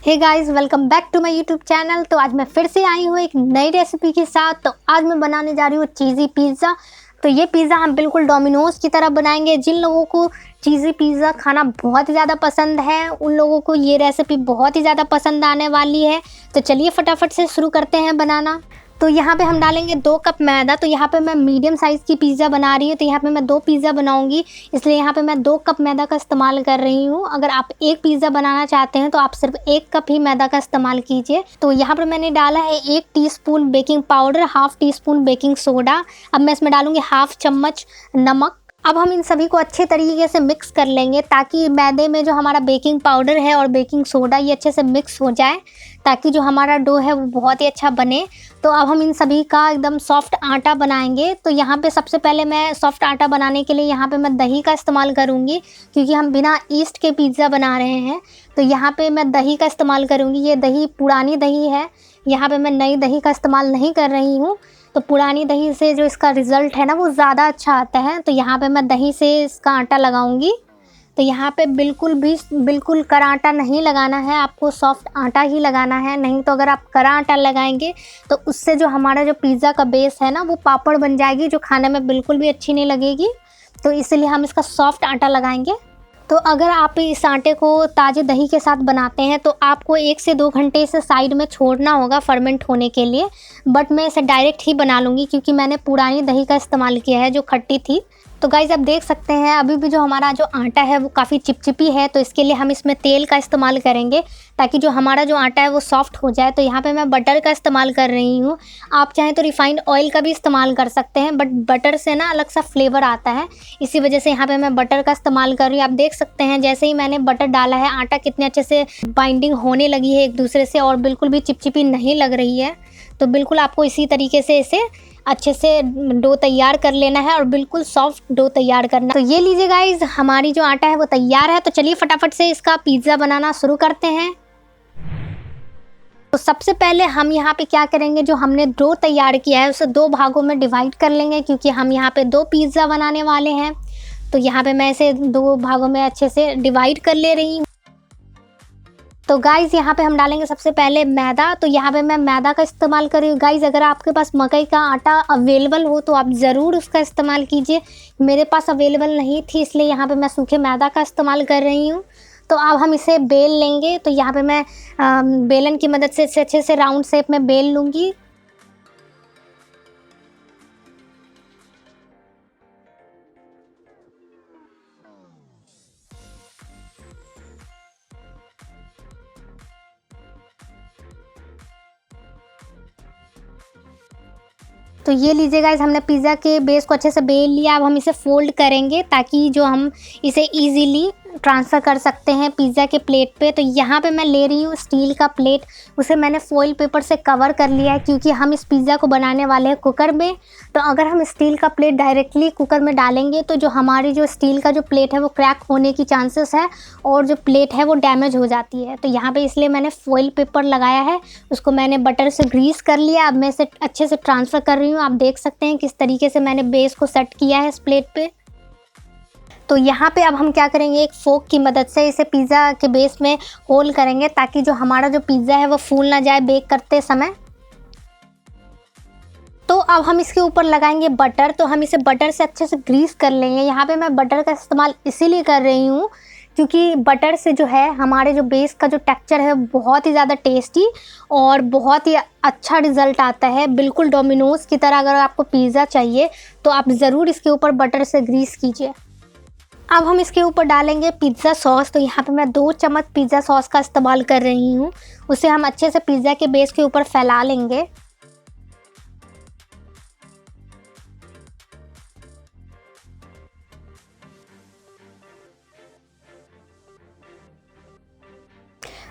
Hey guys, welcome back to my YouTube channel. तो आज मैं फिर से आई हूँ एक नई रेसिपी के साथ। तो आज मैं बनाने जा रही हूँ चीज़ी पिज़्ज़ा। तो ये पिज़्ज़ा हम बिल्कुल डोमिनोज़ की तरह बनाएंगे। जिन लोगों को चीज़ी पिज़्ज़ा खाना बहुत ही ज़्यादा पसंद है उन लोगों को ये रेसिपी बहुत ही ज़्यादा पसंद आने वाली है। तो चलिए फटाफट से शुरू करते हैं बनाना। तो यहाँ पे हम डालेंगे 2 कप मैदा। तो यहाँ पे मैं मीडियम साइज़ की पिज़्ज़ा बना रही हूँ, तो यहाँ पे मैं 2 पिज़्ज़ा बनाऊँगी, इसलिए यहाँ पे मैं 2 कप मैदा का इस्तेमाल कर रही हूँ। अगर आप एक पिज़्ज़ा बनाना चाहते हैं तो आप सिर्फ 1 कप ही मैदा का इस्तेमाल कीजिए। तो यहाँ पर मैंने डाला है 1 teaspoon baking powder, half teaspoon baking soda. अब मैं इसमें डालूँगी हाफ़ चम्मच नमक। अब हम इन सभी को अच्छे तरीके से मिक्स कर लेंगे ताकि मैदे में जो हमारा बेकिंग पाउडर है और बेकिंग सोडा ये अच्छे से मिक्स हो जाए, ताकि जो हमारा डो है वो बहुत ही अच्छा बने। तो अब हम इन सभी का एकदम सॉफ्ट आटा बनाएंगे। तो यहाँ पे सबसे पहले मैं सॉफ्ट आटा बनाने के लिए यहाँ पे मैं दही का इस्तेमाल करूँगी, क्योंकि हम बिना ईस्ट के पिज़्ज़ा बना रहे हैं। तो यहाँ पे मैं दही का इस्तेमाल करूँगी। ये दही पुरानी दही है, यहाँ पे मैं नई दही का इस्तेमाल नहीं कर रही हूँ। तो पुरानी दही से जो इसका रिज़ल्ट है ना वो ज़्यादा अच्छा आता है। तो यहाँ पे मैं दही से इसका आटा लगाऊंगी। तो यहाँ पे बिल्कुल कड़ा आटा नहीं लगाना है, आपको सॉफ्ट आटा ही लगाना है। नहीं तो अगर आप कड़ा आटा लगाएंगे तो उससे जो हमारा जो पिज़्ज़ा का बेस है ना वो पापड़ बन जाएगी, जो खाने में बिल्कुल भी अच्छी नहीं लगेगी। तो इसलिए हम इसका सॉफ्ट आटा लगाएंगे। तो अगर आप इस आटे को ताज़े दही के साथ बनाते हैं तो आपको 1 से 2 घंटे इसे साइड में छोड़ना होगा फर्मेंट होने के लिए। बट मैं इसे डायरेक्ट ही बना लूँगी, क्योंकि मैंने पुरानी दही का इस्तेमाल किया है जो खट्टी थी। तो गाइज़ आप देख सकते हैं अभी भी जो हमारा जो आटा है वो काफ़ी चिपचिपी है। तो इसके लिए हम इसमें तेल का इस्तेमाल करेंगे ताकि जो हमारा जो आटा है वो सॉफ्ट हो जाए। तो यहाँ पे मैं बटर का इस्तेमाल कर रही हूँ। आप चाहें तो रिफाइंड ऑयल का भी इस्तेमाल कर सकते हैं, बट बटर से ना अलग सा फ्लेवर आता है, इसी वजह से यहाँ पे मैं बटर का इस्तेमाल कर रही हूँ। आप देख सकते हैं जैसे ही मैंने बटर डाला है आटा कितने अच्छे से बाइंडिंग होने लगी है एक दूसरे से, और बिल्कुल भी चिपचिपी नहीं लग रही है। तो बिल्कुल आपको इसी तरीके से इसे अच्छे से डो तैयार कर लेना है और बिल्कुल सॉफ्ट डो तैयार करना। तो ये लीजिए गाइज, हमारी जो आटा है वो तैयार है। तो चलिए फटाफट से इसका पिज़्ज़ा बनाना शुरू करते हैं। तो सबसे पहले हम यहाँ पे क्या करेंगे, जो हमने डो तैयार किया है उसे 2 भागों में डिवाइड कर लेंगे, क्योंकि हम यहाँ पे 2 पिज़्ज़ा बनाने वाले हैं। तो यहाँ पे मैं इसे 2 भागों में अच्छे से डिवाइड कर ले रही हूँ। तो गाइज़ यहाँ पे हम डालेंगे सबसे पहले मैदा। तो यहाँ पे मैं मैदा का इस्तेमाल कर रही हूँ। गाइज़ अगर आपके पास मकई का आटा अवेलेबल हो तो आप ज़रूर उसका इस्तेमाल कीजिए। मेरे पास अवेलेबल नहीं थी, इसलिए यहाँ पे मैं सूखे मैदा का इस्तेमाल कर रही हूँ। तो अब हम इसे बेल लेंगे। तो यहाँ पे मैं बेलन की मदद से इसे अच्छे से राउंड शेप में बेल लूँगी। तो ये लीजिए गाइस, हमने पिज़्ज़ा के बेस को अच्छे से बेल लिया। अब हम इसे फ़ोल्ड करेंगे ताकि जो हम इसे इजीली ट्रांसफ़र कर सकते हैं पिज़्ज़ा के प्लेट पे। तो यहाँ पे मैं ले रही हूँ स्टील का प्लेट, उसे मैंने फ़ॉइल पेपर से कवर कर लिया है, क्योंकि हम इस पिज़्ज़ा को बनाने वाले हैं कुकर में। तो अगर हम स्टील का प्लेट डायरेक्टली कुकर में डालेंगे तो जो हमारी जो स्टील का जो प्लेट है वो क्रैक होने की चांसेस है, और जो प्लेट है वो डैमेज हो जाती है। तो यहाँ पे इसलिए मैंने फ़ॉइल पेपर लगाया है, उसको मैंने बटर से ग्रीस कर लिया। अब मैं इसे अच्छे से ट्रांसफ़र कर रही हूँ। आप देख सकते हैं किस तरीके से मैंने बेस को सेट किया है इस प्लेट पे। तो यहाँ पे अब हम क्या करेंगे, एक फोक की मदद से इसे पिज़्ज़ा के बेस में होल करेंगे, ताकि जो हमारा जो पिज़्ज़ा है वो फूल ना जाए बेक करते समय। तो अब हम इसके ऊपर लगाएंगे बटर। तो हम इसे बटर से अच्छे से ग्रीस कर लेंगे। यहाँ पे मैं बटर का इस्तेमाल इसीलिए कर रही हूँ क्योंकि बटर से जो है हमारे जो बेस का जो टेक्सचर है बहुत ही ज़्यादा टेस्टी और बहुत ही अच्छा रिज़ल्ट आता है। बिल्कुल डोमिनोज़ की तरह अगर आपको पिज़्ज़ा चाहिए तो आप ज़रूर इसके ऊपर बटर से ग्रीस कीजिए। अब हम इसके ऊपर डालेंगे पिज़्ज़ा सॉस। तो यहाँ पे मैं 2 चम्मच पिज़्ज़ा सॉस का इस्तेमाल कर रही हूँ। उसे हम अच्छे से पिज़्ज़ा के बेस के ऊपर फैला लेंगे।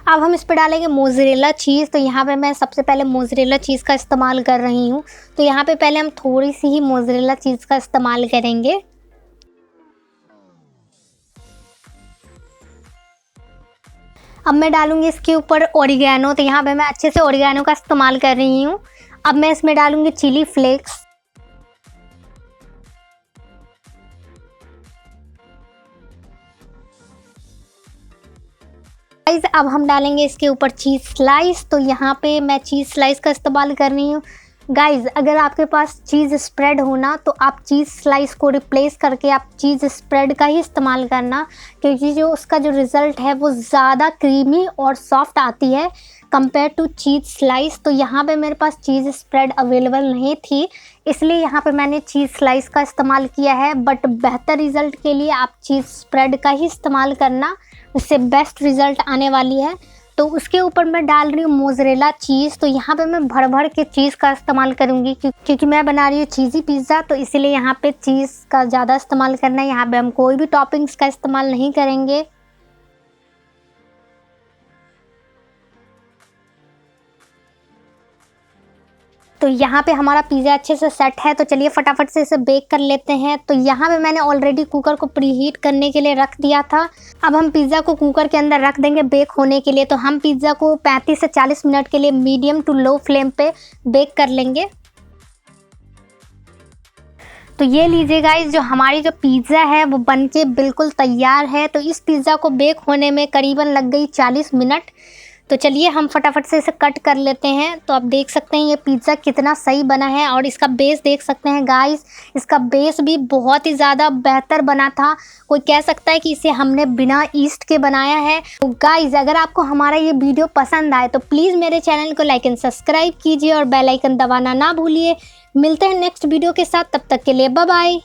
अब हम इस पे डालेंगे मोज़रेला चीज़। तो यहाँ पे मैं सबसे पहले मोज़रेला चीज़ का इस्तेमाल कर रही हूँ। तो यहाँ पे पहले हम थोड़ी सी ही मोज़रेला चीज़ का इस्तेमाल करेंगे। अब मैं डालूँगी इसके ऊपर ओरिगैनो। तो यहाँ पे मैं अच्छे से ओरिगैनो का इस्तेमाल कर रही हूँ। अब मैं इसमें डालूँगी चिली फ्लेक्स। गाइस अब हम डालेंगे इसके ऊपर चीज़ स्लाइस। तो यहाँ पे मैं चीज़ स्लाइस का इस्तेमाल कर रही हूँ। गाइस अगर आपके पास चीज़ स्प्रेड होना तो आप चीज़ स्लाइस को रिप्लेस करके आप चीज़ स्प्रेड का ही इस्तेमाल करना, क्योंकि जो उसका जो रिज़ल्ट है वो ज़्यादा क्रीमी और सॉफ्ट आती है कंपेयर टू चीज़ स्लाइस। तो यहाँ पे मेरे पास चीज़ स्प्रेड अवेलेबल नहीं थी, इसलिए यहाँ पे मैंने चीज़ स्लाइस का इस्तेमाल किया है। बट बेहतर रिज़ल्ट के लिए आप चीज़ स्प्रेड का ही इस्तेमाल करना, उससे बेस्ट रिज़ल्ट आने वाली है। तो उसके ऊपर मैं डाल रही हूँ मोज़रेला चीज़। तो यहाँ पे मैं भर भर के चीज़ का इस्तेमाल करूँगी क्योंकि मैं बना रही हूँ चीज़ी पिज़्ज़ा, तो इसीलिए यहाँ पे चीज़ का ज़्यादा इस्तेमाल करना है। यहाँ पे हम कोई भी टॉपिंग्स का इस्तेमाल नहीं करेंगे। तो यहाँ पे हमारा पिज़्ज़ा अच्छे से सेट है, तो चलिए फटाफट से इसे बेक कर लेते हैं। तो यहाँ पे मैंने ऑलरेडी कुकर को प्रीहीट करने के लिए रख दिया था। अब हम पिज़्ज़ा को कुकर के अंदर रख देंगे बेक होने के लिए। तो हम पिज़्ज़ा को 35 से 40 मिनट के लिए मीडियम टू लो फ्लेम पे बेक कर लेंगे। तो ये लीजिए गाइस, जो हमारी जो पिज़्ज़ा है वो बनके बिल्कुल तैयार है। तो इस पिज़्ज़ा को बेक होने में करीबन लग गई 40 मिनट। तो चलिए हम फटाफट से इसे कट कर लेते हैं। तो आप देख सकते हैं ये पिज़्ज़ा कितना सही बना है, और इसका बेस देख सकते हैं गाइस, इसका बेस भी बहुत ही ज़्यादा बेहतर बना था। कोई कह सकता है कि इसे हमने बिना ईस्ट के बनाया है। तो गाइस अगर आपको हमारा ये वीडियो पसंद आए तो प्लीज़ मेरे चैनल को लाइक एंड सब्सक्राइब कीजिए और बेल आइकन दबाना ना भूलिए। मिलते हैं नेक्स्ट वीडियो के साथ, तब तक के लिए बाय बाय।